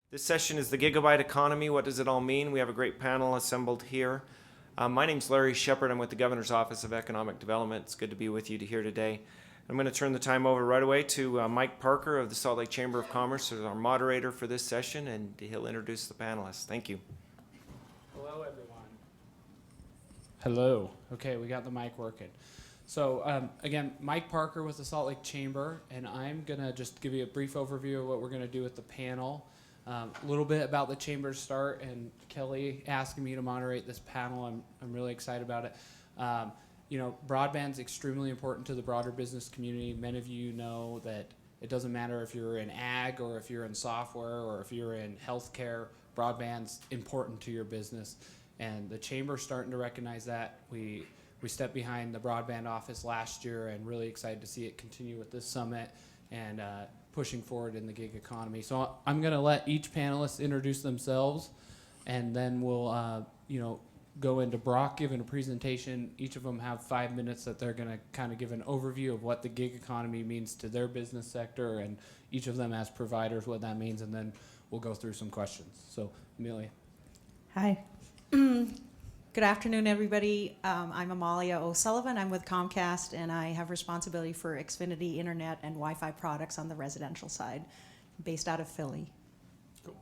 This session is the Gigabit Economy. What does it all mean? We have a great panel assembled here. My name's Larry Shepard. I'm with the Governor's Office of Economic Development. It's good to be with you here today. I'm going to turn the time over right away to Mike Parker of the Salt Lake Chamber of Commerce, who's our moderator for this session, and he'll introduce the panelists. Thank you. Hello, everyone. Hello. Okay, we got the mic working. So again, Mike Parker with the Salt Lake Chamber, and I'm going to just give you a brief overview of what we're going to do with the panel. A little bit about the Chamber's start, and Kelly asking me to moderate this panel. I'm really excited about it. Broadband's extremely important to the broader business community. Many of you know that it doesn't matter if you're in ag or if you're in software or if you're in healthcare, broadband's important to your business. And the Chamber's starting to recognize that. We stepped behind the broadband office last year and really excited to see it continue with this summit and pushing forward in the gig economy. So I'm going to let each panelist introduce themselves, and then we'll go into Brock giving a presentation. Each of them have 5 minutes that they're going to kind of give an overview of what the gig economy means to their business sector, and each of them as providers what that means, and then we'll go through some questions. So Amelia. Hi. Good afternoon, everybody. I'm Amalia O'Sullivan. I'm with Comcast, and I have responsibility for Xfinity Internet and Wi-Fi products on the residential side, based out of Philly. Cool.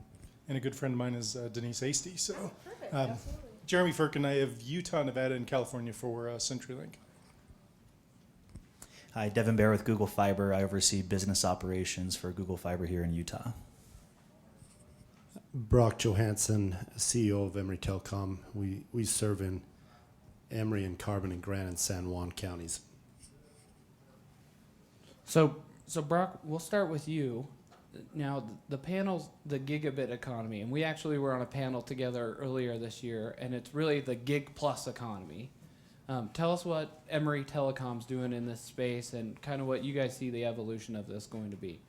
And a good friend of mine is Denise Hasty. So, Perfect. Absolutely. Jeremy Ferkin. I have Utah, Nevada, and California for CenturyLink. Hi, Devin Baer with Google Fiber. I oversee business operations for Google Fiber here in Utah. Brock Johansen, CEO of Emery Telcom. We serve in Emery and Carbon and Grand and San Juan counties. So Brock, we'll start with you. Now, the panel's the Gigabit Economy, and we actually were on a panel together earlier this year, and it's really the Gig Plus economy. Tell us what Emery Telecom's doing in this space and kind of what you guys see the evolution of this going to be.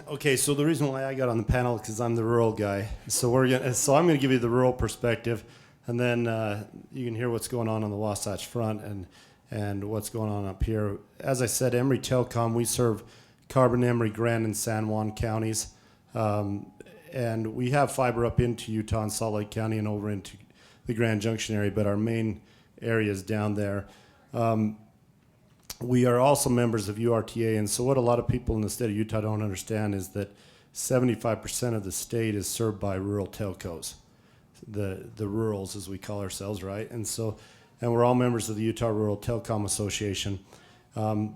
Okay, so the reason why I got on the panel is because I'm the rural guy. So I'm going to give you the rural perspective, and then you can hear what's going on the Wasatch Front and what's going on up here. As I said, Emery Telcom, we serve Carbon, Emery, Grand, and San Juan counties, and we have fiber up into Utah and Salt Lake County and over into the Grand Junction area, but our main area is down there. We are also members of URTA, and so what a lot of people in the state of Utah don't understand is that 75% of the state is served by rural telcos, the rurals as we call ourselves, right? And we're all members of the Utah Rural Telecom Association.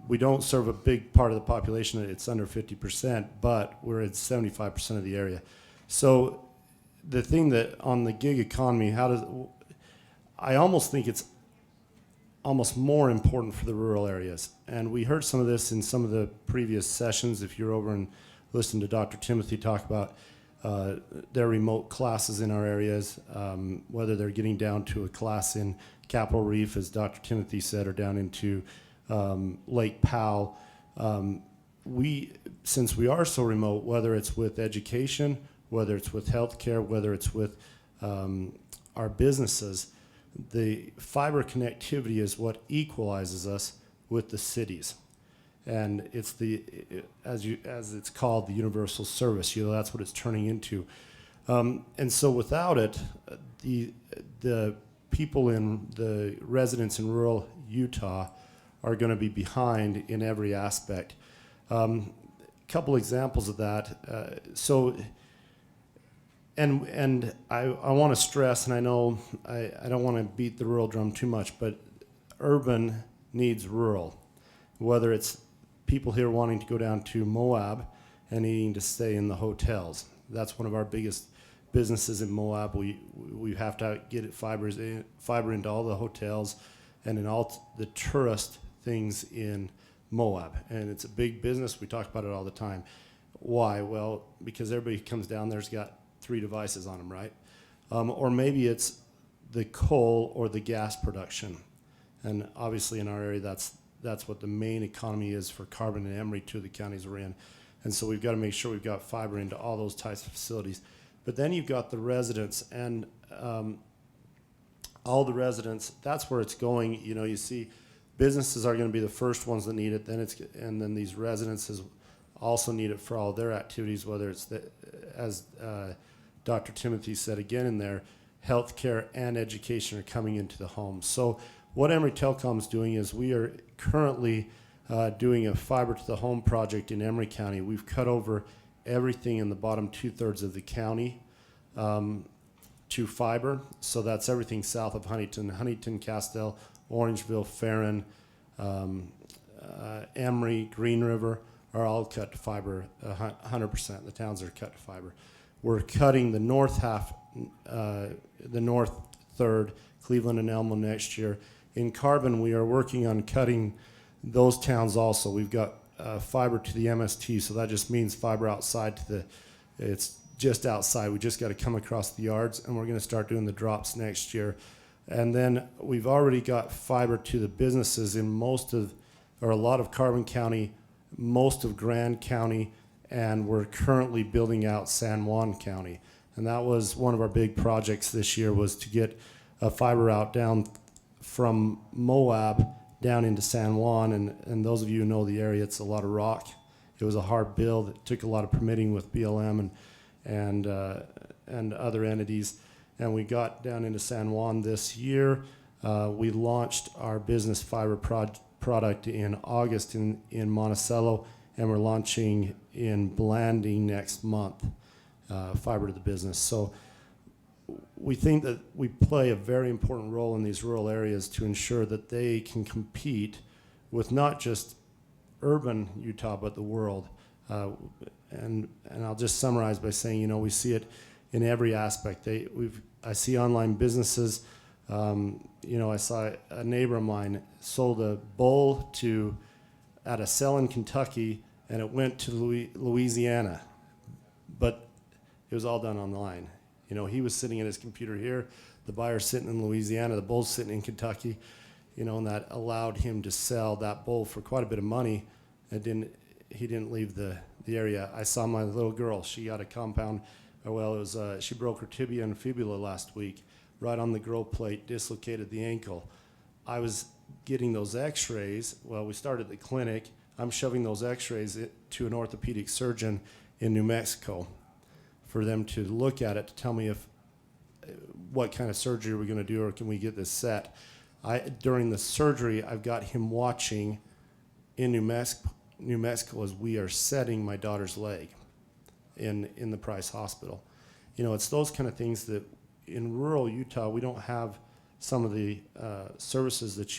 We don't serve a big part of the population; it's under 50%, but we're at 75% of the area. So the thing that on the gig economy, I almost think it's almost more important for the rural areas. And we heard some of this in some of the previous sessions. If you're over and listen to Dr. Timothy talk about their remote classes in our areas, whether they're getting down to a class in Capitol Reef, as Dr. Timothy said, or down into Lake Powell. Since we are so remote, whether it's with education, whether it's with healthcare, whether it's with our businesses, the fiber connectivity is what equalizes us with the cities, and it's as it's called, the universal service. That's what it's turning into, and so without it, the people the residents in rural Utah are going to be behind in every aspect. Couple examples of that. And I want to stress, and I know I don't want to beat the rural drum too much, but urban needs rural. Whether it's people here wanting to go down to Moab and needing to stay in the hotels. That's one of our biggest businesses in Moab. We have to get fiber into all the hotels and in all the tourist things in Moab. And it's a big business. We talk about it all the time. Why? Well, because everybody who comes down there's got 3 devices on them, right? Or maybe it's the coal or the gas production. And obviously in our area, that's what the main economy is for Carbon and Emery, 2 of the counties we're in. And so we've got to make sure we've got fiber into all those types of facilities. But then you've got the residents, and all the residents, that's where it's going. You see businesses are going to be the first ones that need it, and then these residents also need it for all their activities, whether it's, as Dr. Timothy said again in there, healthcare and education are coming into the home. So what Emery Telcom is doing is we are currently doing a fiber to the home project in Emery County. We've cut over everything in the bottom 2/3 of the county to fiber. So that's everything south of Huntington, Castell, Orangeville, Ferrin, Emery, Green River are all cut to fiber, 100%. The towns are cut to fiber. We're cutting the north half, the north third, Cleveland and Elmo next year. In Carbon, we are working on cutting those towns also. We've got fiber to the MST, so that just means fiber outside to the, it's just outside. We just got to come across the yards, and we're going to start doing the drops next year. And then we've already got fiber to the businesses in most of, or a lot of Carbon County, most of Grand County, and we're currently building out San Juan County. And that was one of our big projects this year, was to get a fiber out down from Moab down into San Juan. And those of you who know the area, it's a lot of rock. It was a hard build. It took a lot of permitting with BLM and other entities. And we got down into San Juan this year. We launched our business fiber product in August in Monticello, and we're launching in Blanding next month, fiber to the business. So we think that we play a very important role in these rural areas to ensure that they can compete with not just urban Utah, but the world. And I'll just summarize by saying, you know, we see it in every aspect. I see online businesses. You know, I saw a neighbor of mine sold a bull at a sale in Kentucky, and it went to Louisiana, but it was all done online. You know, he was sitting at his computer here, the buyer's sitting in Louisiana, the bull's sitting in Kentucky, you know, and that allowed him to sell that bull for quite a bit of money. He didn't leave the area. I saw my little girl. She got a compound. Well, it was she broke her tibia and fibula last week, right on the growth plate, dislocated the ankle. I was getting those x-rays. Well, we started at the clinic. I'm shoving those x-rays to an orthopedic surgeon in New Mexico for them to look at it to tell me what kind of surgery we're going to do, or can we get this set. During the surgery, I've got him watching in New Mexico as we are setting my daughter's leg in the Price Hospital. You know, it's those kind of things that in rural Utah we don't have some of the services that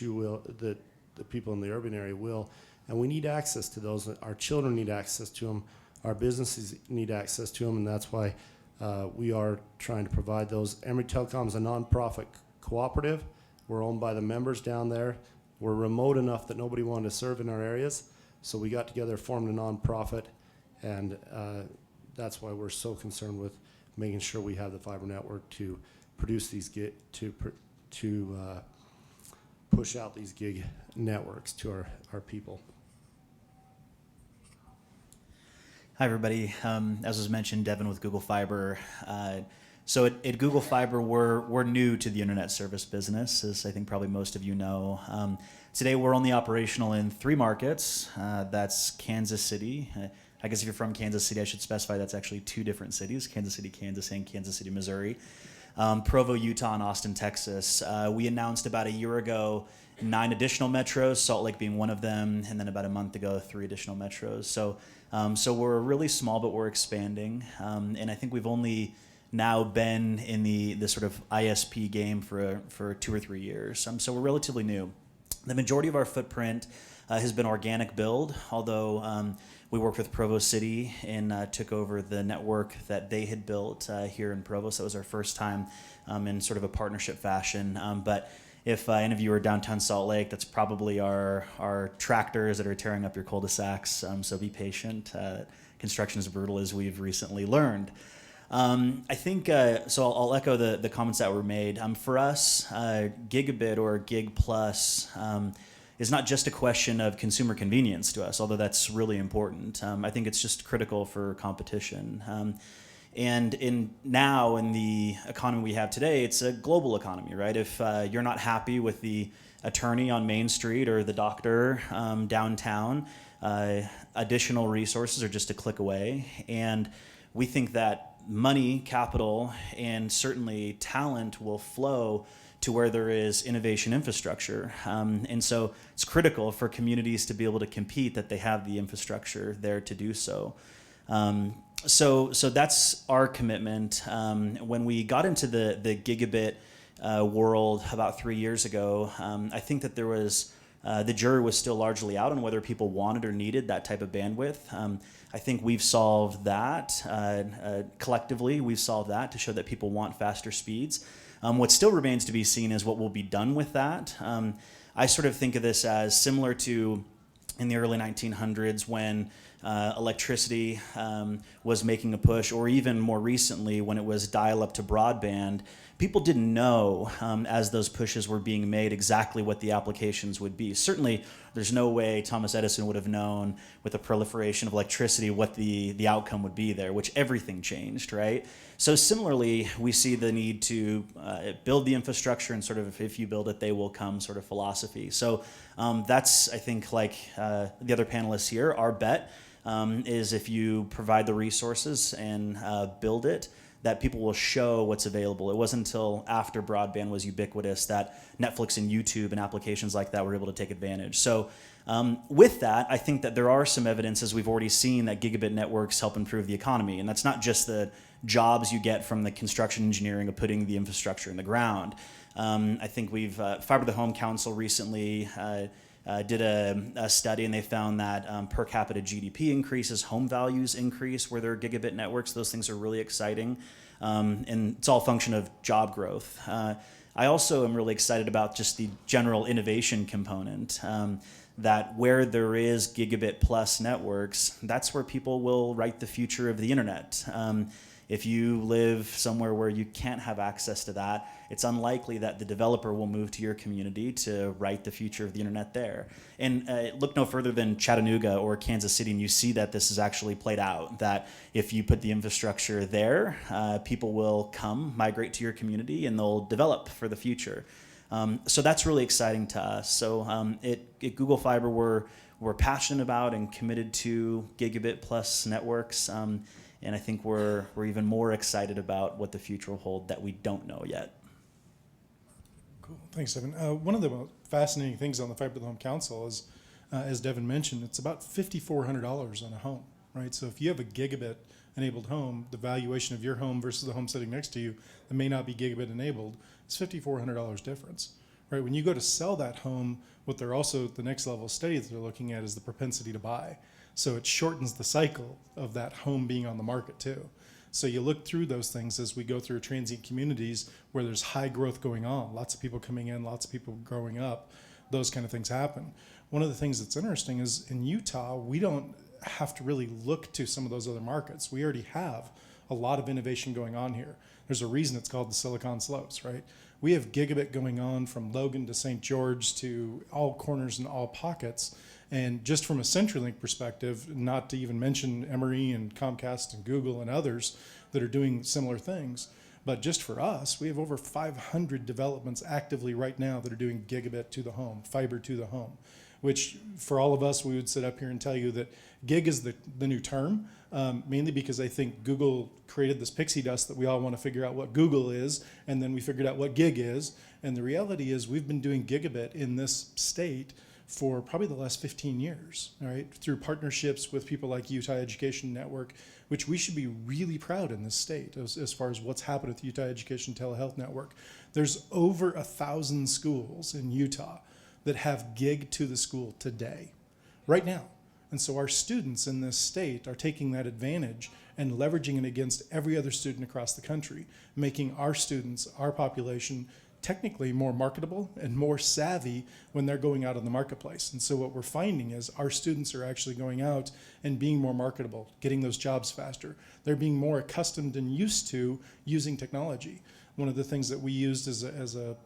that the people in the urban area will, and we need access to those. Our children need access to them. Our businesses need access to them, and that's why we are trying to provide those. Emery Telcom is a nonprofit cooperative. We're owned by the members down there. We're remote enough that nobody wanted to serve in our areas, so we got together, formed a nonprofit, and that's why we're so concerned with making sure we have the fiber network to produce these push out these gig networks to our people. Hi, everybody. As was mentioned, Devin with Google Fiber. So at Google Fiber, we're new to the internet service business, as I think probably most of you know. Today, we're only operational in 3 markets. That's Kansas City. I guess if you're from Kansas City, I should specify that's actually 2 different cities, Kansas City, Kansas, and Kansas City, Missouri. Provo, Utah, and Austin, Texas. We announced about a year ago 9 additional metros, Salt Lake being one of them, and then about a month ago, 3 additional metros. So we're really small, but we're expanding. And I think we've only now been in the sort of ISP game for 2 or 3 years. So we're relatively new. The majority of our footprint has been organic build, although we worked with Provo City and took over the network that they had built here in Provo. So that was our first time in sort of a partnership fashion. But if any of you are downtown Salt Lake, that's probably our tractors that are tearing up your cul-de-sacs. So be patient. Construction is brutal, as we've recently learned. I think, so I'll echo the comments that were made. For us, Gigabit or Gig Plus is not just a question of consumer convenience to us, although that's really important. I think it's just critical for competition. And now in the economy we have today, it's a global economy, right? If you're not happy with the attorney on Main Street or the doctor downtown, additional resources are just a click away. And we think that money, capital, and certainly talent will flow to where there is innovation infrastructure. And so it's critical for communities to be able to compete that they have the infrastructure there to do so. So that's our commitment. When we got into the gigabit world about 3 years ago, I think that there was the jury was still largely out on whether people wanted or needed that type of bandwidth. I think we've solved that collectively. We've solved that to show that people want faster speeds. What still remains to be seen is what will be done with that. I sort of think of this as similar to in the early 1900s when electricity was making a push, or even more recently when it was dial-up to broadband. People didn't know as those pushes were being made exactly what the applications would be. Certainly, there's no way Thomas Edison would have known with the proliferation of electricity what the outcome would be there, which everything changed, right? So similarly, we see the need to build the infrastructure and sort of if you build it, they will come sort of philosophy. So that's, I think, like the other panelists here, our bet is if you provide the resources and build it, that people will show what's available. It wasn't until after broadband was ubiquitous that Netflix and YouTube and applications like that were able to take advantage. So with that, I think that there are some evidence, as we've already seen, that gigabit networks help improve the economy. And that's not just the jobs you get from the construction engineering of putting the infrastructure in the ground. I think we've, Fiber to the Home Council recently did a study, and they found that per capita GDP increases, home values increase where there are gigabit networks. Those things are really exciting, and it's all a function of job growth. I also am really excited about just the general innovation component, that where there is gigabit plus networks, that's where people will write the future of the internet. If you live somewhere where you can't have access to that, it's unlikely that the developer will move to your community to write the future of the internet there. And look no further than Chattanooga or Kansas City, and you see that this is actually played out, that if you put the infrastructure there, people will come, migrate to your community, and they'll develop for the future. So that's really exciting to us. So at Google Fiber, we're passionate about and committed to gigabit plus networks. And I think we're even more excited about what the future will hold that we don't know yet. Cool. Thanks, Devin. One of the most fascinating things on the Fiber to the Home Council is, as Devin mentioned, it's about $5,400 on a home, right? So if you have a gigabit-enabled home, the valuation of your home versus the home sitting next to you that may not be gigabit-enabled, it's $5,400 difference, right? When you go to sell that home, what they're also, the next level of study that they're looking at is the propensity to buy. So it shortens the cycle of that home being on the market too. So you look through those things as we go through transient communities where there's high growth going on, lots of people coming in, lots of people growing up, those kind of things happen. One of the things that's interesting is in Utah, we don't have to really look to some of those other markets. We already have a lot of innovation going on here. There's a reason it's called the Silicon Slopes, right? We have gigabit going on from Logan to St. George to all corners and all pockets. And just from a CenturyLink perspective, not to even mention Emery and Comcast and Google and others that are doing similar things, but just for us, we have over 500 developments actively right now that are doing gigabit to the home, fiber to the home, which for all of us, we would sit up here and tell you that gig is the new term, mainly because I think Google created this pixie dust that we all want to figure out what Google is, and then we figured out what gig is. And the reality is we've been doing gigabit in this state for probably the last 15 years, all right, through partnerships with people like Utah Education Network, which we should be really proud in this state as far as what's happened with the Utah Education Telehealth Network. There's over 1,000 schools in Utah that have gig to the school today, right now. And so our students in this state are taking that advantage and leveraging it against every other student across the country, making our students, our population, technically more marketable and more savvy when they're going out in the marketplace. And so what we're finding is our students are actually going out and being more marketable, getting those jobs faster. They're being more accustomed and used to using technology. One of the things that we used as a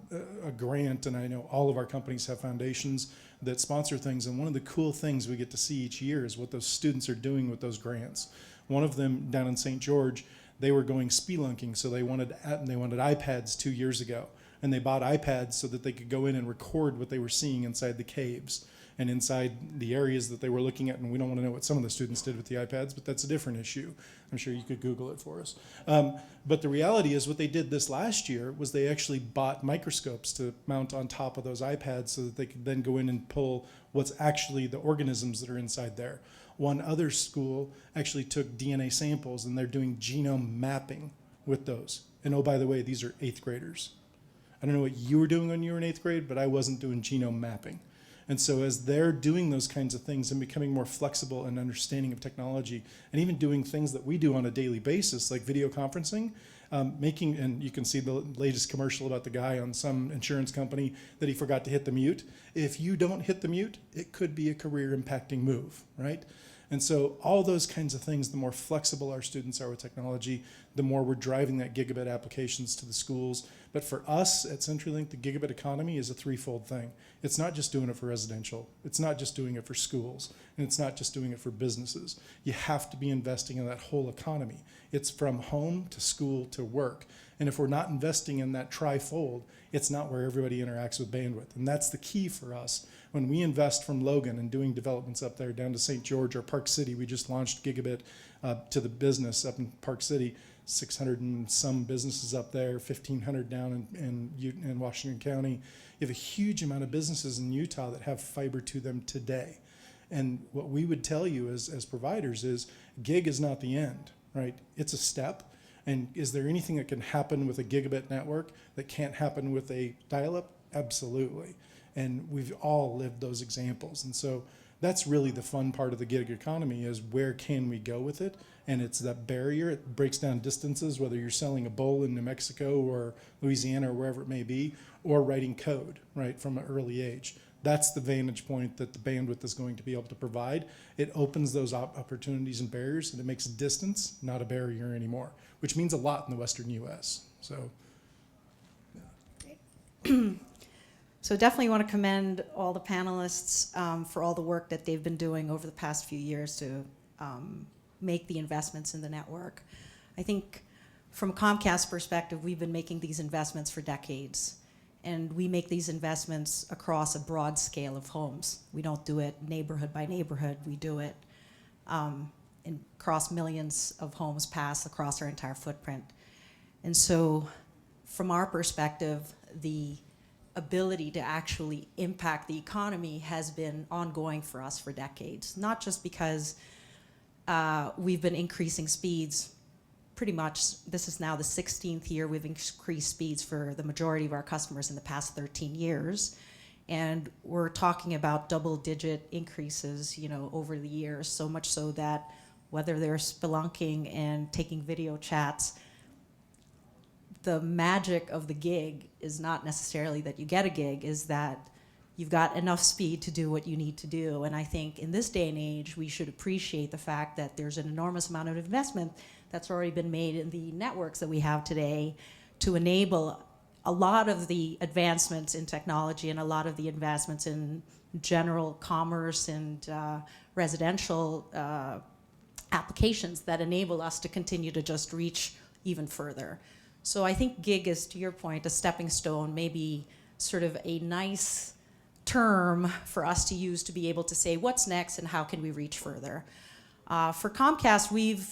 grant, and I know all of our companies have foundations that sponsor things, and one of the cool things we get to see each year is what those students are doing with those grants. One of them down in St. George, they were going spelunking, so they wanted iPads 2 years ago. and they bought iPads so that they could go in and record what they were seeing inside the caves and inside the areas that they were looking at. And we don't want to know what some of the students did with the iPads, but that's a different issue. I'm sure you could Google it for us. But the reality is what they did this last year was they actually bought microscopes to mount on top of those iPads so that they could then go in and pull what's actually the organisms that are inside there. One other school actually took DNA samples and they're doing genome mapping with those. And oh, by the way, these are 8th graders. I don't know what you were doing when you were in 8th grade, but I wasn't doing genome mapping. And so as they're doing those kinds of things and becoming more flexible and understanding of technology, and even doing things that we do on a daily basis, like video conferencing, and you can see the latest commercial about the guy on some insurance company that he forgot to hit the mute. If you don't hit the mute, it could be a career impacting move, right? And so all those kinds of things, the more flexible our students are with technology, the more we're driving that gigabit applications to the schools. But for us at CenturyLink, the gigabit economy is a threefold thing. It's not just doing it for residential. It's not just doing it for schools. And it's not just doing it for businesses. You have to be investing in that whole economy. It's from home to school to work. And if we're not investing in that trifold, it's not where everybody interacts with bandwidth. And that's the key for us. When we invest from Logan and doing developments up there down to St. George or Park City, we just launched Gigabit to the business up in Park City, 600 and some businesses up there, 1,500 down in Washington County. You have a huge amount of businesses in Utah that have fiber to them today. And what we would tell you as providers is gig is not the end, right? It's a step. And is there anything that can happen with a gigabit network that can't happen with a dial-up? Absolutely. And we've all lived those examples. And so that's really the fun part of the gig economy is where can we go with it? And it's that barrier. It breaks down distances, whether you're selling a bowl in New Mexico or Louisiana or wherever it may be, or writing code, right, from an early age. That's the vantage point that the bandwidth is going to be able to provide. It opens those opportunities and barriers, and it makes distance not a barrier anymore, which means a lot in the Western U.S. So, yeah. So definitely want to commend all the panelists for all the work that they've been doing over the past few years to make the investments in the network. I think from Comcast perspective, we've been making these investments for decades. And we make these investments across a broad scale of homes. We don't do it neighborhood by neighborhood. We do it across millions of homes passed across our entire footprint. And so from our perspective, the ability to actually impact the economy has been ongoing for us for decades, not just because we've been increasing speeds. Pretty much, this is now the 16th year we've increased speeds for the majority of our customers in the past 13 years. And we're talking about double-digit increases, over the years, so much so that whether they're spelunking and taking video chats, the magic of the gig is not necessarily that you get a gig, is that you've got enough speed to do what you need to do. And I think in this day and age, we should appreciate the fact that there's an enormous amount of investment that's already been made in the networks that we have today to enable a lot of the advancements in technology and a lot of the advancements in general commerce and residential applications that enable us to continue to just reach even further. So I think gig is, to your point, a stepping stone, maybe sort of a nice term for us to use to be able to say what's next and how can we reach further. For Comcast, we've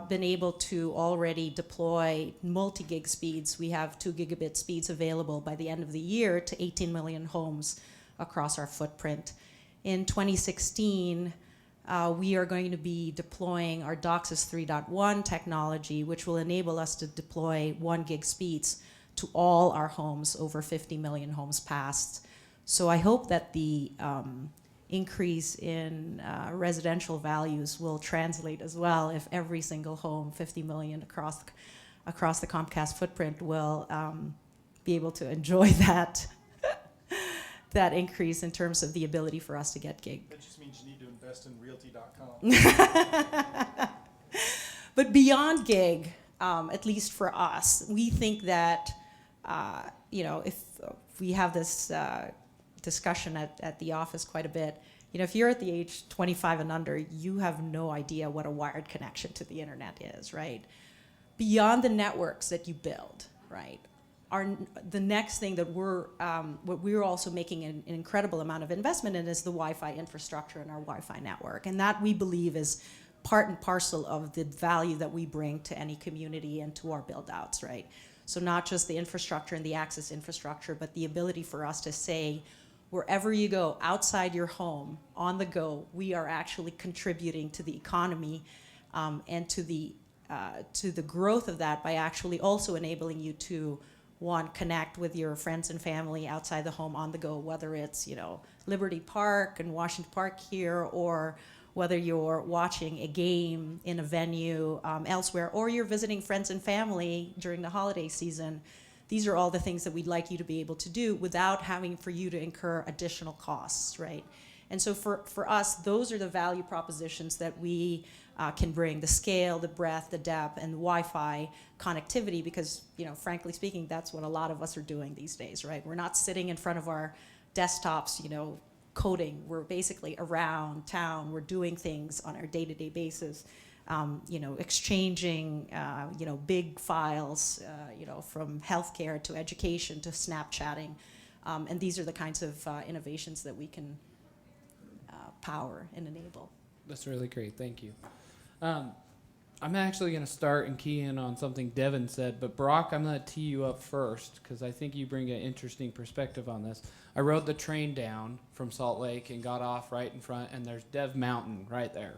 been able to already deploy multi-gig speeds. We have 2 gigabit speeds available by the end of the year to 18 million homes across our footprint. In 2016, we are going to be deploying our DOCSIS 3.1 technology, which will enable us to deploy 1 gig speeds to all our homes, over 50 million homes passed. So I hope that the increase in residential values will translate as well if every single home, 50 million across the Comcast footprint, will be able to enjoy that that increase in terms of the ability for us to get gig. that just means you need to invest in realty.com. But beyond gig, at least for us, we think that if we have this discussion at the office quite a bit. If you're at the age 25 and under, you have no idea what a wired connection to the internet is, right? Beyond the networks that you build, right? the next thing that what we're also making an incredible amount of investment in is the Wi-Fi infrastructure and our Wi-Fi network. And that we believe is part and parcel of the value that we bring to any community and to our build-outs, right? So not just the infrastructure and the access infrastructure, but the ability for us to say, wherever you go, outside your home, on the go, we are actually contributing to the economy and to the growth of that by actually also enabling you to, one, connect with your friends and family outside the home on the go, whether it's, Liberty Park and Washington Park here, or whether you're watching a game in a venue elsewhere, or you're visiting friends and family during the holiday season. These are all the things that we'd like you to be able to do without having for you to incur additional costs, right? And so for us, those are the value propositions that we can bring: the scale, the breadth, the depth, and the Wi-Fi connectivity, because, frankly speaking, that's what a lot of us are doing these days, right? We're not sitting in front of our desktops, coding. We're basically around town. We're doing things on our day-to-day basis, exchanging, big files, from healthcare to education to Snapchatting. And these are the kinds of innovations that we can power and enable. That's really great. Thank you. I'm actually going to start and key in on something Devin said, but Brock, I'm going to tee you up first because I think you bring an interesting perspective on this. I rode the train down from Salt Lake and got off right in front, and there's Dev Mountain right there.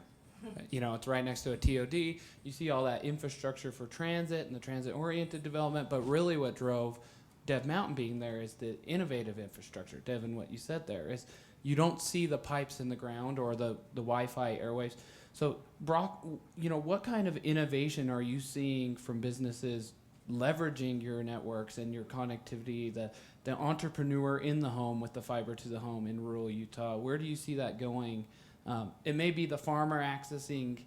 It's right next to a TOD. You see all that infrastructure for transit and the transit-oriented development, but really what drove Dev Mountain being there is the innovative infrastructure. Devin, what you said there is you don't see the pipes in the ground or the Wi-Fi airwaves. So, Brock, what kind of innovation are you seeing from businesses leveraging your networks and your connectivity, the entrepreneur in the home with the fiber to the home in rural Utah? Where do you see that going? It may be the farmer accessing,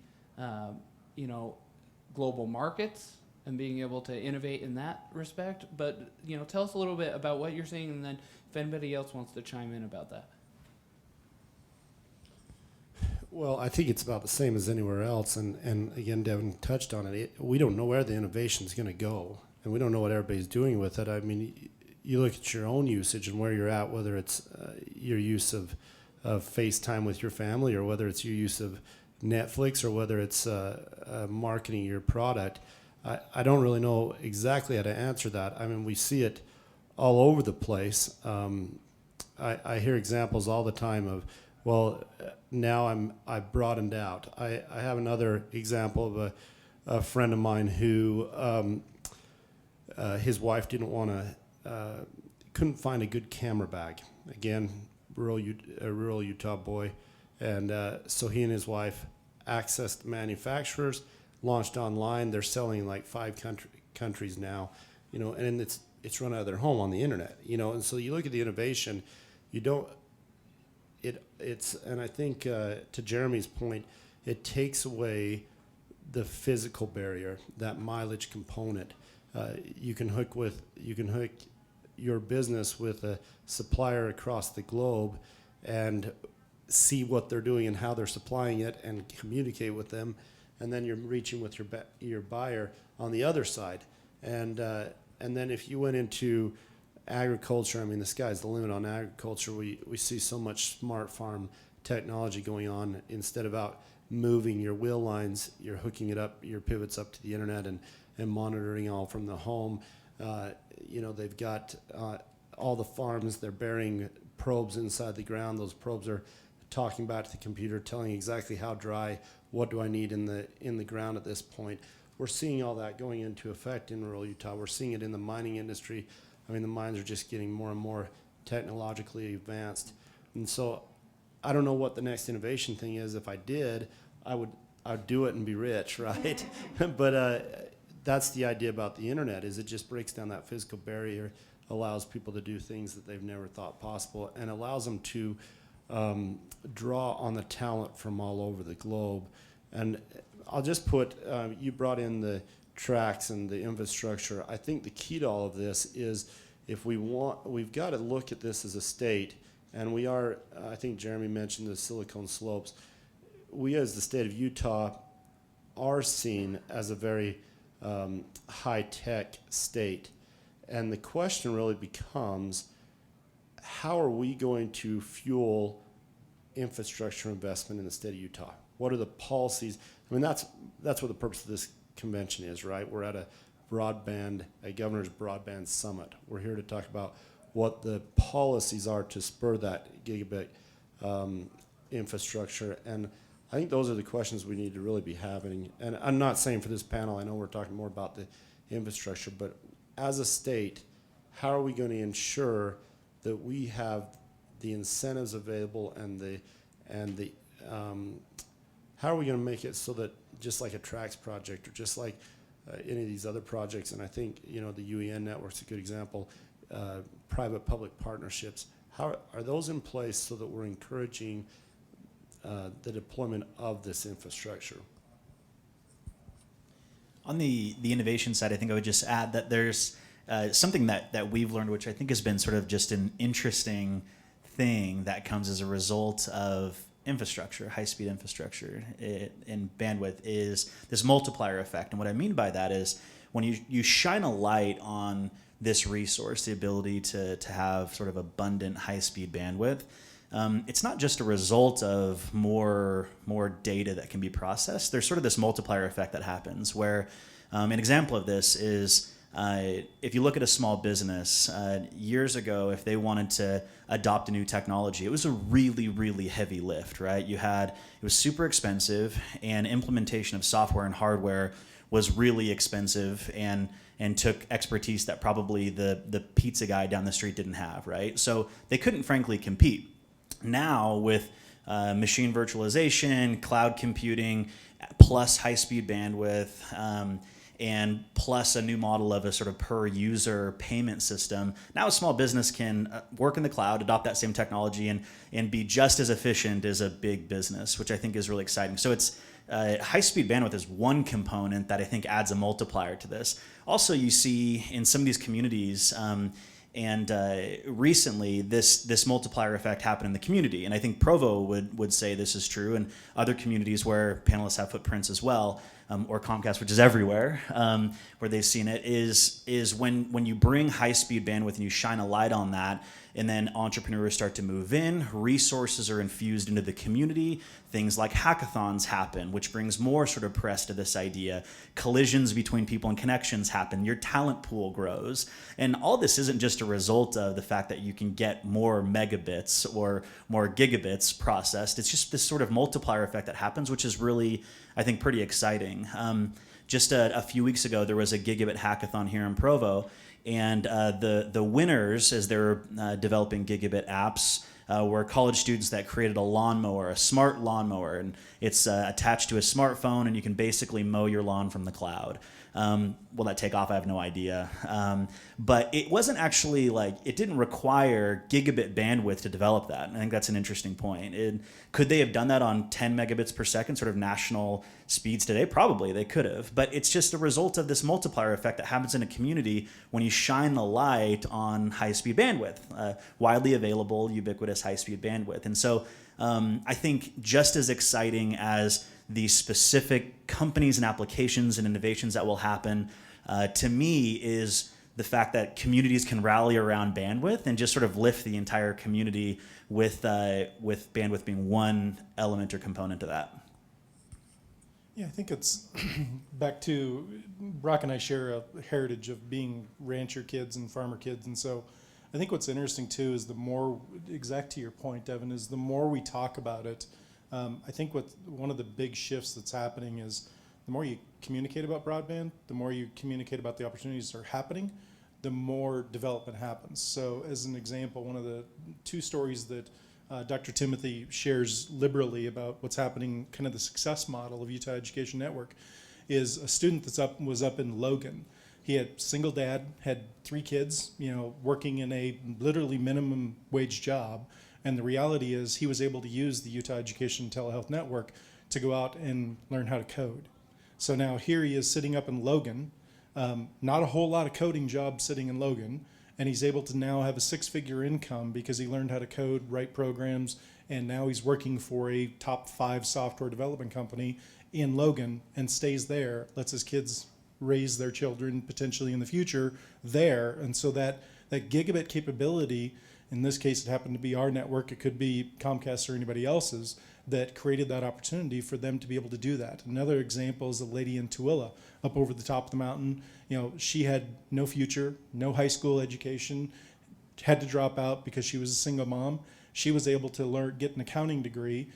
global markets and being able to innovate in that respect. But, tell us a little bit about what you're seeing, and then if anybody else wants to chime in about that. Well, I think it's about the same as anywhere else, and again, Devin touched on it. We don't know where the innovation is going to go, and we don't know what everybody's doing with it. I mean, you look at your own usage and where you're at, whether it's your use of FaceTime with your family, or whether it's your use of Netflix, or whether it's marketing your product. I don't really know exactly how to answer that. I mean, we see it all over the place. I hear examples all the time of, well, now I've broadened out. I have another example of a friend of mine who his wife couldn't find a good camera bag. Again, rural Utah boy, and so he and his wife accessed manufacturers, launched online. They're selling in like 5 countries now, and it's run out of their home on the internet, And so you look at the innovation, and I think to Jeremy's point, it takes away the physical barrier, that mileage component. You can hook your business with a supplier across the globe and see what they're doing and how they're supplying it and communicate with them, and then you're reaching with your buyer on the other side. And then if you went into agriculture, I mean, the sky's the limit on agriculture. We see so much smart farm technology going on. Instead of out moving your wheel lines, you're hooking it up, your pivots up to the internet and monitoring all from the home. They've got all the farms, they're burying probes inside the ground. Those probes are talking back to the computer, telling exactly how dry, what do I need in the ground at this point. We're seeing all that going into effect in rural Utah. We're seeing it in the mining industry. I mean, the mines are just getting more and more technologically advanced. And so I don't know what the next innovation thing is. If I did, I'd do it and be rich, right? But that's the idea about the internet, is it just breaks down that physical barrier, allows people to do things that they've never thought possible, and allows them to draw on the talent from all over the globe. And I'll just put, you brought in the tracks and the infrastructure. I think the key to all of this is, we've got to look at this as a state, and we are, I think Jeremy mentioned the Silicon Slopes. We as the state of Utah are seen as a very high-tech state, And the question really becomes, how are we going to fuel infrastructure investment in the state of Utah? What are the policies? I mean, that's what the purpose of this convention is, right? We're at a governor's broadband summit. We're here to talk about what the policies are to spur that gigabit infrastructure. And I think those are the questions we need to really be having. And I'm not saying for this panel, I know we're talking more about the infrastructure, but as a state, how are we going to ensure that we have the incentives available and how are we going to make it so that just like a TRAX project or just like any of these other projects, and I think the UEN network's a good example, private-public partnerships, how are those in place so that we're encouraging the deployment of this infrastructure? On the innovation side, I think I would just add that there's something that we've learned, which I think has been sort of just an interesting thing that comes as a result of infrastructure, high-speed infrastructure and bandwidth, is this multiplier effect. And what I mean by that is when you shine a light on this resource, the ability to have sort of abundant high-speed bandwidth, it's not just a result of more data that can be processed. There's sort of this multiplier effect that happens where an example of this is if you look at a small business, years ago, if they wanted to adopt a new technology, it was a really, really heavy lift, right? It was super expensive, and implementation of software and hardware was really expensive and took expertise that probably the pizza guy down the street didn't have, right? So they couldn't frankly compete. Now with machine virtualization, cloud computing, plus high-speed bandwidth, and plus a new model of a sort of per user payment system, now a small business can work in the cloud, adopt that same technology, and be just as efficient as a big business, which I think is really exciting. So it's high-speed bandwidth is one component that I think adds a multiplier to this. Also, you see in some of these communities, and recently this multiplier effect happened in the community, and I think Provo would say this is true, and other communities where panelists have footprints as well, or Comcast, which is everywhere, where they've seen it, is when you bring high-speed bandwidth and you shine a light on that, and then entrepreneurs start to move in, resources are infused into the community, things like hackathons happen, which brings more sort of press to this idea. Collisions between people and connections happen. Your talent pool grows. And all this isn't just a result of the fact that you can get more megabits or more gigabits processed. It's just this sort of multiplier effect that happens, which is really, I think, pretty exciting. Just a few weeks ago, there was a gigabit hackathon here in Provo, and the winners, as they're developing gigabit apps, were college students that created a lawnmower, a smart lawnmower, and it's attached to a smartphone, and you can basically mow your lawn from the cloud. Will that take off? I have no idea. But it wasn't actually it didn't require gigabit bandwidth to develop that. And I think that's an interesting point. Could they have done that on 10 megabits per second, sort of national speeds today? Probably they could have. But it's just a result of this multiplier effect that happens in a community when you shine the light on high-speed bandwidth, widely available, ubiquitous high-speed bandwidth. And so I think just as exciting as the specific companies and applications and innovations that will happen, to me, is the fact that communities can rally around bandwidth and just sort of lift the entire community with bandwidth being one element or component of that. Yeah, I think it's back to Brock and I share a heritage of being rancher kids and farmer kids, and so I think what's interesting too is the more, exact to your point, Devin, is the more we talk about it. I think one of the big shifts that's happening is the more you communicate about broadband, the more you communicate about the opportunities that are happening, the more development happens. So as an example, one of the two stories that Dr. Timothy shares liberally about what's happening, kind of the success model of Utah Education Network, is a student was up in Logan. He had single dad, had 3 kids, working in a literally minimum wage job. And the reality is he was able to use the Utah Education Telehealth Network to go out and learn how to code. So now here he is sitting up in Logan, not a whole lot of coding jobs sitting in Logan, and he's able to now have a 6-figure income because he learned how to code, write programs, and now he's working for a top 5 software development company in Logan and stays there, lets his kids raise their children potentially in the future there. And so that gigabit capability, in this case it happened to be our network, it could be Comcast or anybody else's, that created that opportunity for them to be able to do that. Another example is a lady in Tooele up over the top of the mountain. You know, she had no future, no high school education, had to drop out because she was a single mom. She was able to get an accounting degree,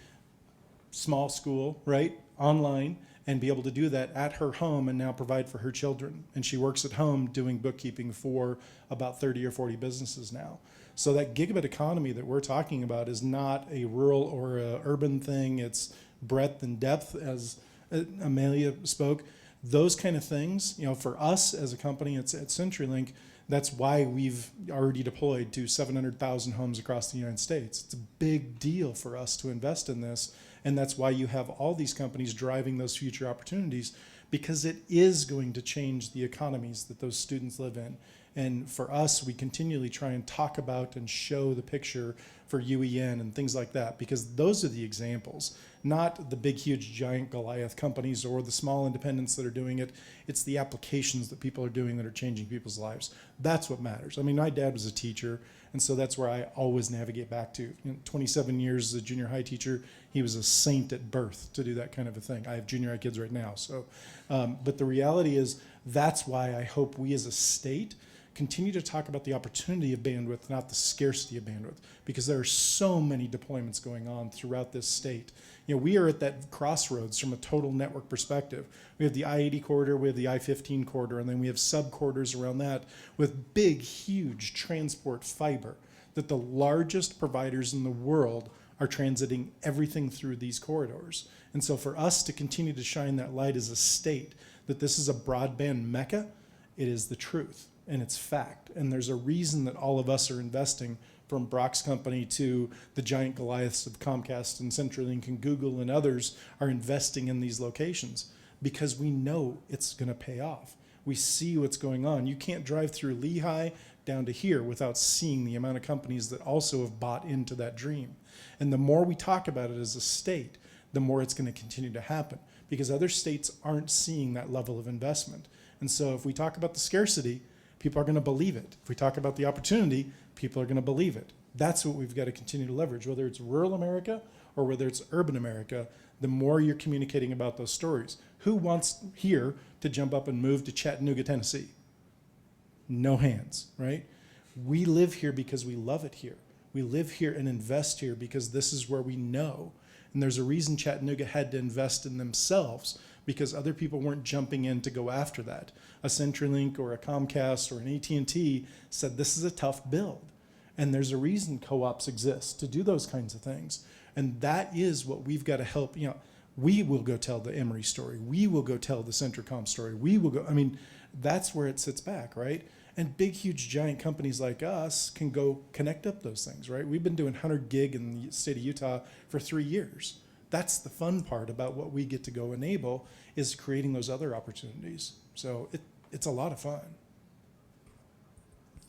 small school, right, online, and be able to do that at her home and now provide for her children. And she works at home doing bookkeeping for about 30 or 40 businesses now. So that gigabit economy that we're talking about is not a rural or a urban thing. It's breadth and depth, as Amalia spoke. Those kind of things, you know, for us as a company at CenturyLink, that's why we've already deployed to 700,000 homes across the United States. It's a big deal for us to invest in this, and that's why you have all these companies driving those future opportunities, because it is going to change the economies that those students live in. And for us, we continually try and talk about and show the picture for UEN and things like that, because those are the examples, not the big, huge, giant Goliath companies or the small independents that are doing it. It's the applications that people are doing that are changing people's lives. That's what matters. I mean, my dad was a teacher, and so that's where I always navigate back to. 27 years as a junior high teacher, he was a saint at birth to do that kind of a thing. I have junior high kids right now. So, but the reality is that's why I hope we as a state continue to talk about the opportunity of bandwidth, not the scarcity of bandwidth, because there are so many deployments going on throughout this state. You know, we are at that crossroads from a total network perspective. We have the I-80 corridor, we have the I-15 corridor, and then we have sub-corridors around that with big, huge transport fiber that the largest providers in the world are transiting everything through these corridors. And so for us to continue to shine that light as a state, that this is a broadband mecca, it is the truth. And it's fact. And there's a reason that all of us are investing, from Brock's company to the giant Goliaths of Comcast and CenturyLink and Google and others are investing in these locations, because we know it's going to pay off. We see what's going on. You can't drive through Lehigh down to here without seeing the amount of companies that also have bought into that dream. And the more we talk about it as a state, the more it's going to continue to happen, because other states aren't seeing that level of investment. And so if we talk about the scarcity, people are going to believe it. If we talk about the opportunity, people are going to believe it. That's what we've got to continue to leverage, whether it's rural America or whether it's urban America. The more you're communicating about those stories. Who wants here to jump up and move to Chattanooga, Tennessee? No hands, right? We live here because we love it here. We live here and invest here because this is where we know. And there's a reason Chattanooga had to invest in themselves, because other people weren't jumping in to go after that. A CenturyLink or a Comcast or an AT&T said this is a tough build. And there's a reason co-ops exist to do those kinds of things. And that is what we've got to help. You know, we will go tell the Emery story. We will go tell the CenturyCom story. We will go, I mean, that's where it sits back, right? And big, huge, giant companies like us can go connect up those things, right? We've been doing 100 gig in the state of Utah for 3 years. That's the fun part about what we get to go enable, is creating those other opportunities. So it's a lot of fun.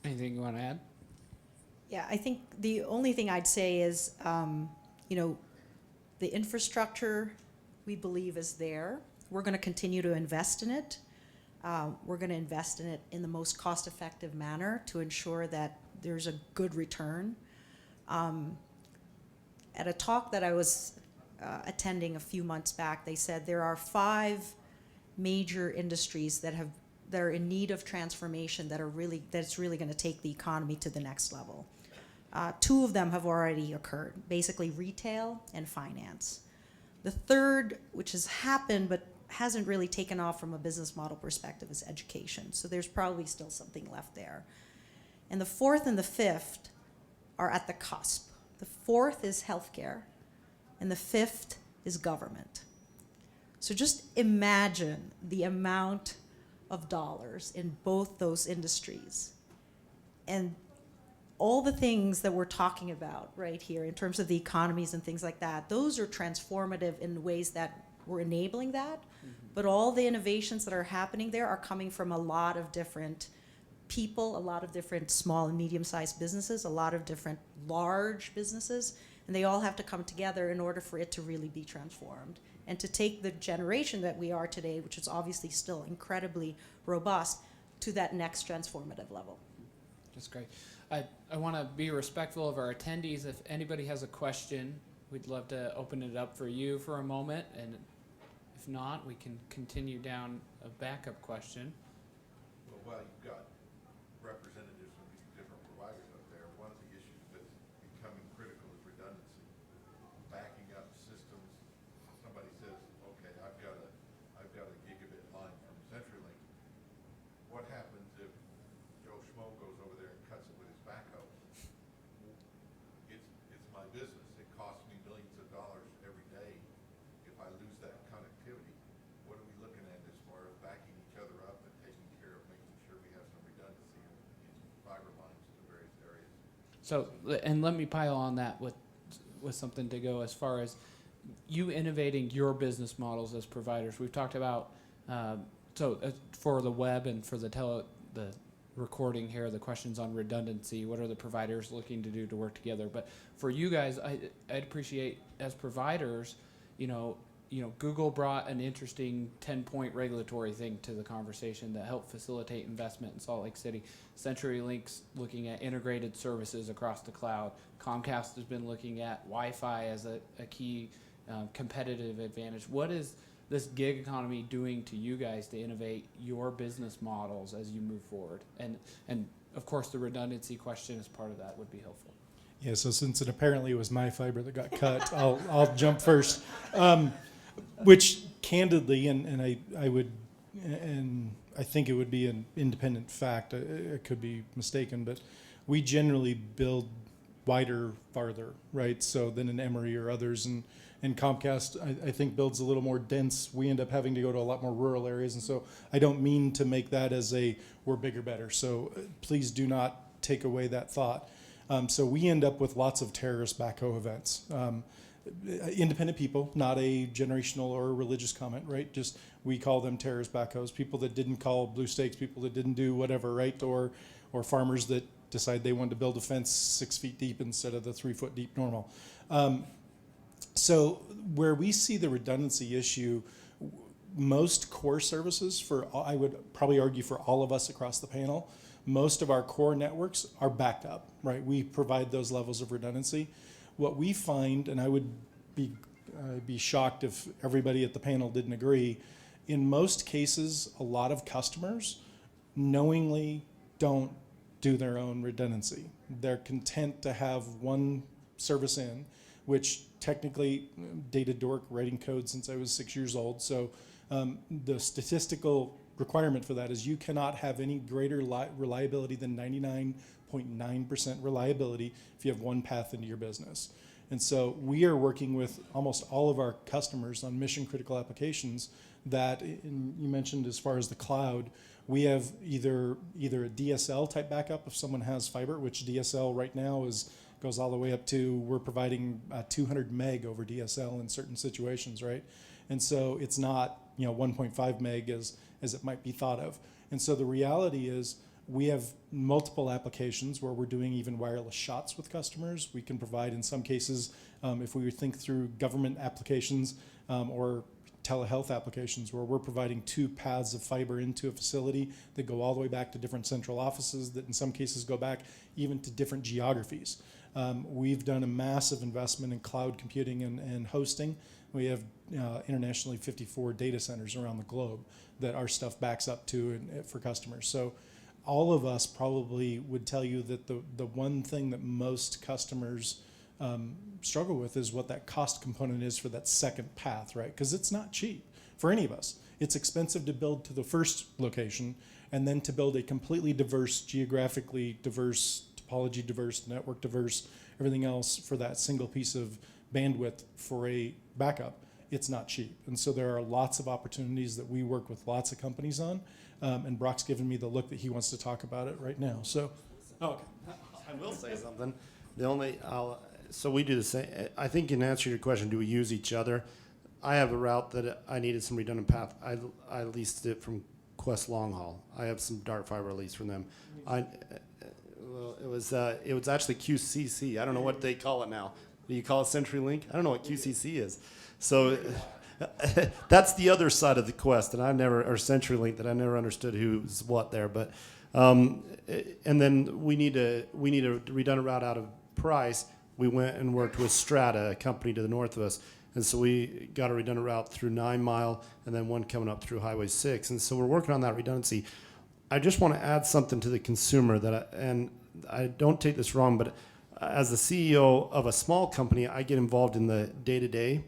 Anything you want to add? Yeah, I think the only thing I'd say is, you know, the infrastructure we believe is there. We're going to continue to invest in it. We're going to invest in it in the most cost-effective manner to ensure that there's a good return. At a talk that I was attending a few months back, they said there are 5 major industries that are in need of transformation that's really going to take the economy to the next level. 2 of them have already occurred, basically retail and finance. The third, which has happened but hasn't really taken off from a business model perspective, is education. So there's probably still something left there. And the 4th and the 5th are at the cusp. The 4th is healthcare, and the 5th is government. So just imagine the amount of dollars in both those industries. And all the things that we're talking about right here in terms of the economies and things like that, those are transformative in ways that we're enabling that. But all the innovations that are happening there are coming from a lot of different people, a lot of different small and medium-sized businesses, a lot of different large businesses, and they all have to come together in order for it to really be transformed. and to take the generation that we are today, which is obviously still incredibly robust, to that next transformative level. That's great. I want to be respectful of our attendees. If anybody has a question, we'd love to open it up for you for a moment, and if not, we can continue down a backup question. Well, while you've got representatives from these different providers up there, one of the issues that's becoming critical is redundancy. Backing up systems. Somebody says, okay, I've got a gigabit line from CenturyLink. What happens if Joe Schmo goes over there and cuts it with his backhoe? It's my business. It costs me millions of dollars every day if I lose that connectivity. What are we looking at as far as backing each other up and taking care of making sure we have some redundancy in fiber lines to various areas? So, and let me pile on that with something to go as far as you innovating your business models as providers. We've talked about for the web and for the recording here, the questions on redundancy. What are the providers looking to do to work together? But for you guys, I'd appreciate as providers, Google brought an interesting 10-point regulatory thing to the conversation that helped facilitate investment in Salt Lake City. CenturyLink's looking at integrated services across the cloud. Comcast has been looking at Wi-Fi as a key competitive advantage. What is this gig economy doing to you guys to innovate your business models as you move forward? And of course, the redundancy question as part of that would be helpful. Yeah, so since it apparently was my fiber that got cut, I'll jump first. Which candidly, and I think it would be an independent fact. I could be mistaken, but we generally build wider, farther, right? So than an Emery or others, and Comcast I think builds a little more dense. We end up having to go to a lot more rural areas, and so I don't mean to make that as a we're bigger, better. So please do not take away that thought. So we end up with lots of terrorist backhoe events. Independent people, not a generational or religious comment, right? Just we call them terrorist backhoes. People that didn't call blue stakes, people that didn't do whatever, right? Or farmers that decide they wanted to build a fence 6 feet deep instead of the 3 foot deep normal. So where we see the redundancy issue, most core services I would probably argue for all of us across the panel, most of our core networks are backed up, right? We provide those levels of redundancy. What we find, and I would be shocked if everybody at the panel didn't agree, in most cases, a lot of customers knowingly don't do their own redundancy. They're content to have one service in, which technically dated dork writing code since I was 6 years old. So the statistical requirement for that is you cannot have any greater reliability than 99.9% reliability if you have one path into your business. And so we are working with almost all of our customers on mission critical applications that, you mentioned as far as the cloud, we have either a DSL type backup if someone has fiber, which DSL right now goes all the way up to, we're providing 200 meg over DSL in certain situations, right? And so it's not 1.5 meg as it might be thought of. And so the reality is we have multiple applications where we're doing even wireless shots with customers. We can provide, in some cases, if we think through government applications or telehealth applications, where we're providing 2 paths of fiber into a facility that go all the way back to different central offices that in some cases go back even to different geographies. We've done a massive investment in cloud computing and hosting. We have internationally 54 data centers around the globe that our stuff backs up to for customers. So all of us probably would tell you that the one thing that most customers struggle with is what that cost component is for that second path, right? Because it's not cheap for any of us. It's expensive to build to the first location and then to build a completely diverse, geographically diverse, topology diverse, network diverse, everything else for that single piece of bandwidth for a backup. It's not cheap. And so there are lots of opportunities that we work with lots of companies on. And Brock's given me the look that he wants to talk about it right now. So, I will say something. So we do the same. I think in answer to your question, do we use each other? I have a route that I needed some redundant path. I leased it from Quest Long Haul. I have some dark fiber lease from them. Well, it was actually QCC. I don't know what they call it now. Do you call it CenturyLink? I don't know what QCC is. So that's the other side of the quest, and or CenturyLink, that I never understood who's what there. But and then we need a redundant route out of Price. We went and worked with Strata, a company to the north of us, and so we got a redundant route through 9 Mile, and then one coming up through Highway 6. And so we're working on that redundancy. I just want to add something to the consumer and I don't take this wrong, but as the CEO of a small company, I get involved in the day-to-day.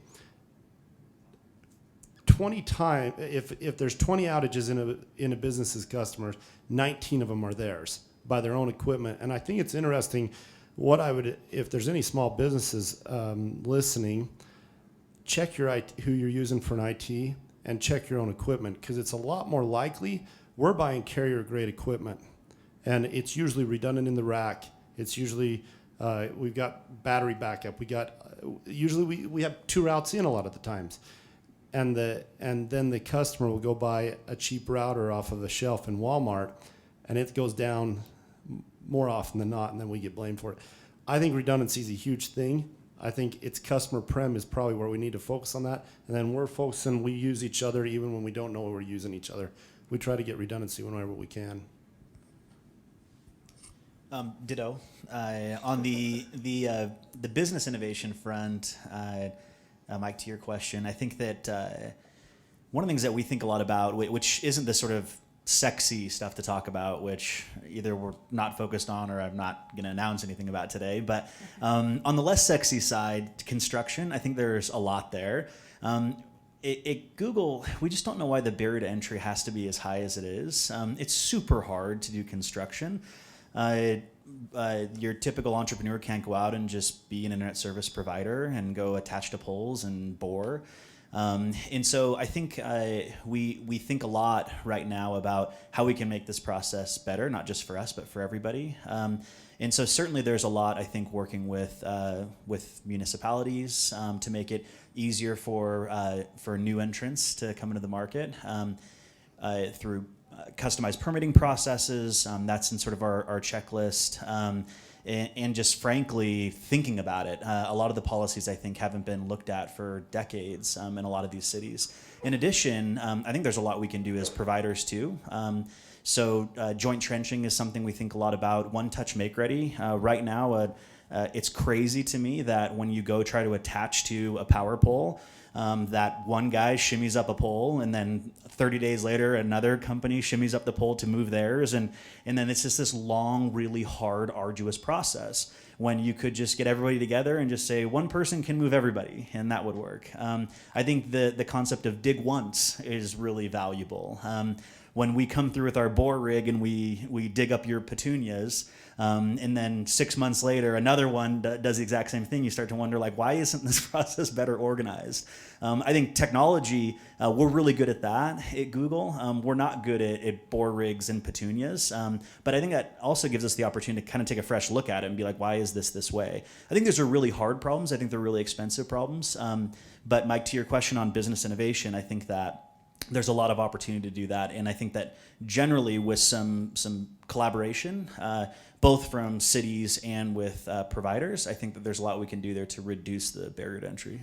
20 times, if there's 20 outages in a business's customers, 19 of them are theirs by their own equipment. And I think it's interesting. If there's any small businesses listening, check who you're using for an IT and check your own equipment, because it's a lot more likely we're buying carrier-grade equipment, and it's usually redundant in the rack. It's usually we've got battery backup. Usually we have 2 routes in a lot of the times, and then the customer will go buy a cheap router off of a shelf in Walmart, and it goes down more often than not, and then we get blamed for it. I think redundancy is a huge thing. I think it's customer prem is probably where we need to focus on that, and then we're focusing. We use each other even when we don't know we're using each other. We try to get redundancy whenever we can. Ditto. On the business innovation front, Mike, to your question, I think that one of the things that we think a lot about, which isn't the sort of sexy stuff to talk about, which either we're not focused on or I'm not going to announce anything about today, but on the less sexy side, construction, I think there's a lot there. At Google, we just don't know why the barrier to entry has to be as high as it is. It's super hard to do construction. Your typical entrepreneur can't go out and just be an internet service provider and go attach to poles and bore. And so I think we think a lot right now about how we can make this process better, not just for us, but for everybody. And so certainly there's a lot, I think, working with municipalities to make it easier for new entrants to come into the market through customized permitting processes. That's in sort of our checklist. And just frankly thinking about it. A lot of the policies, I think, haven't been looked at for decades in a lot of these cities. In addition, I think there's a lot we can do as providers too. So joint trenching is something we think a lot about. One-touch make-ready. Right now, it's crazy to me that when you go try to attach to a power pole, that one guy shimmies up a pole, and then 30 days later, another company shimmies up the pole to move theirs, and then it's just this long, really hard, arduous process when you could just get everybody together and just say one person can move everybody, and that would work. I think the concept of dig once is really valuable. When we come through with our bore rig and we dig up your petunias, and then 6 months later, another one does the exact same thing. You start to wonder, like, why isn't this process better organized? I think technology, we're really good at that at Google. We're not good at bore rigs and petunias. But I think that also gives us the opportunity to kind of take a fresh look at it and be like, why is this way? I think those are really hard problems. I think they're really expensive problems. But Mike, to your question on business innovation, I think that there's a lot of opportunity to do that. And I think that generally with some collaboration, both from cities and with providers, I think that there's a lot we can do there to reduce the barrier to entry.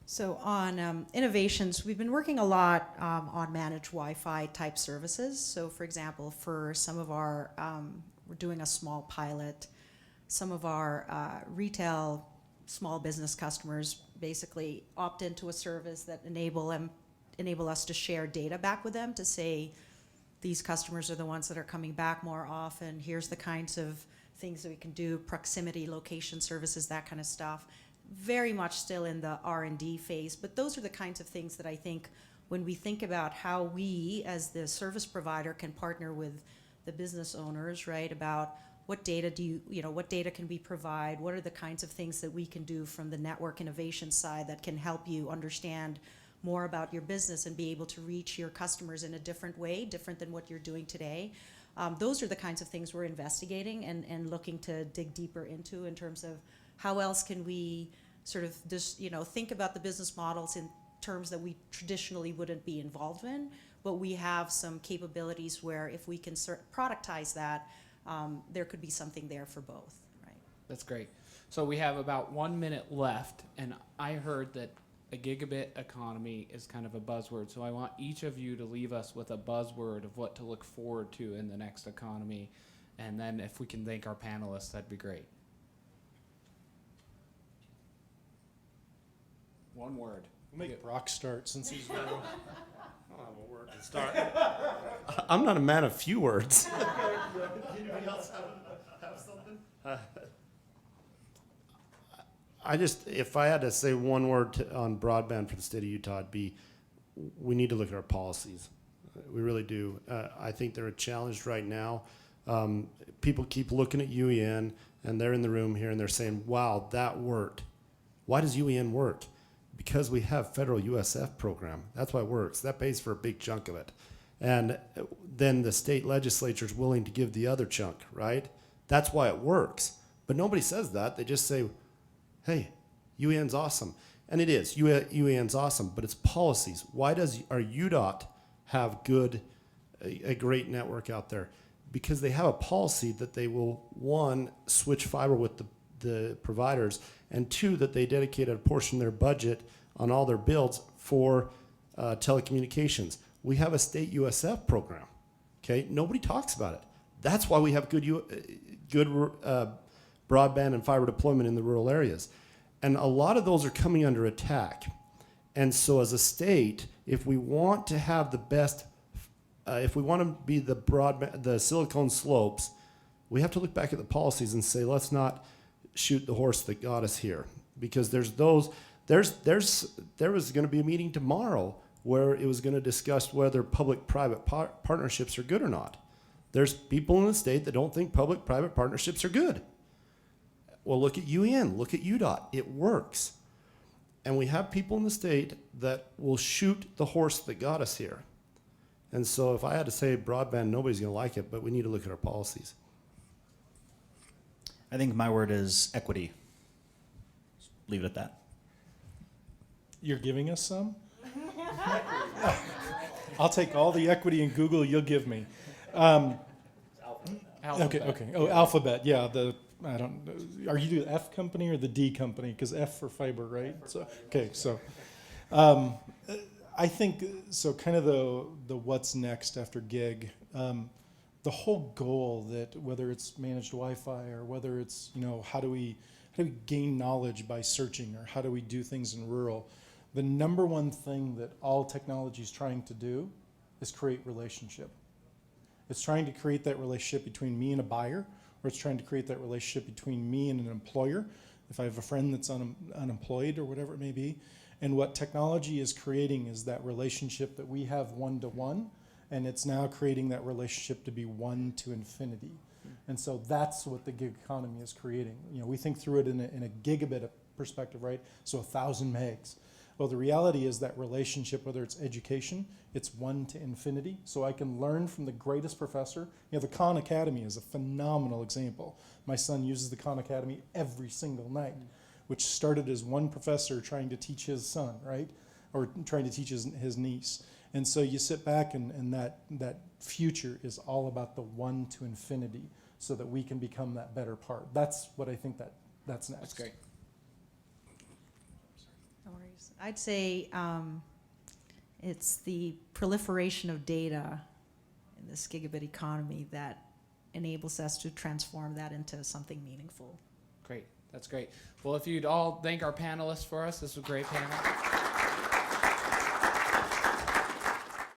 So on innovations, we've been working a lot on managed Wi-Fi type services. So for example, for some of our, we're doing a small pilot. Some of our retail small business customers basically opt into a service that enable us to share data back with them to say, these customers are the ones that are coming back more often. Here's the kinds of things that we can do, proximity, location services, that kind of stuff. Very much still in the R&D phase, but those are the kinds of things that I think when we think about how we as the service provider can partner with the business owners, right, about what data what data can we provide? What are the kinds of things that we can do from the network innovation side that can help you understand more about your business and be able to reach your customers in a different way, different than what you're doing today? Those are the kinds of things we're investigating and looking to dig deeper into in terms of how else can we sort of just, think about the business models in terms that we traditionally wouldn't be involved in, but we have some capabilities where if we can productize that, there could be something there for both, right? That's great. So we have about 1 minute left, and I heard that a gigabit economy is kind of a buzzword. So I want each of you to leave us with a buzzword of what to look forward to in the next economy. And then if we can thank our panelists, that'd be great. One word. We'll make Brock start since he's I don't have a word to start. I'm not a man of few words. Anybody else have something? If I had to say one word on broadband for the state of Utah, it'd be we need to look at our policies. We really do. I think they're challenged right now. People keep looking at UEN, and they're in the room here, and they're saying, wow, that worked. Why does UEN work? Because we have federal USF program. That's why it works. That pays for a big chunk of it. And then the state legislature is willing to give the other chunk, right? That's why it works. But nobody says that. They just say, hey, UEN's awesome. And it is. UEN's awesome, but it's policies. Why does our UDOT have a great network out there? Because they have a policy that they will, one, switch fiber with the providers, and two, that they dedicated a portion of their budget on all their builds for telecommunications. We have a state USF program. Okay, nobody talks about it. That's why we have good broadband and fiber deployment in the rural areas, and a lot of those are coming under attack. And so, as a state, if we want to have the best, if we want to be the Silicon Slopes, we have to look back at the policies and say, let's not shoot the horse that got us here, because there was going to be a meeting tomorrow where it was going to discuss whether public-private partnerships are good or not. There's people in the state that don't think public-private partnerships are good. Well, look at UEN, look at UDOT. It works. And we have people in the state that will shoot the horse that got us here. And so if I had to say broadband, nobody's going to like it, but we need to look at our policies. I think my word is equity. Just leave it at that. You're giving us some? I'll take all the equity in Google you'll give me. Alphabet. Okay. Oh, Alphabet. Yeah. I don't know. Are you the F company or the D company? Because F for fiber, right? So okay. So, I think so. Kind of the what's next after gig. The whole goal that whether it's managed Wi-Fi or whether it's how do we gain knowledge by searching, or how do we do things in rural, the number one thing that all technology is trying to do is create relationship. It's trying to create that relationship between me and a buyer, or it's trying to create that relationship between me and an employer, if I have a friend that's unemployed or whatever it may be. And what technology is creating is that relationship that we have one-to-one, and it's now creating that relationship to be one to infinity. And so that's what the gig economy is creating. We think through it in a gigabit perspective, right? So 1,000 megs. Well, the reality is that relationship, whether it's education, it's one to infinity. So I can learn from the greatest professor. The Khan Academy is a phenomenal example. My son uses the Khan Academy every single night, which started as one professor trying to teach his son, right? Or trying to teach his niece. And so you sit back and that future is all about the one to infinity, so that we can become that better part. That's what I think that's next. That's great. No worries. I'd say it's the proliferation of data in this gigabit economy that enables us to transform that into something meaningful. Great. That's great. Well, if you'd all thank our panelists for us, this was a great panel.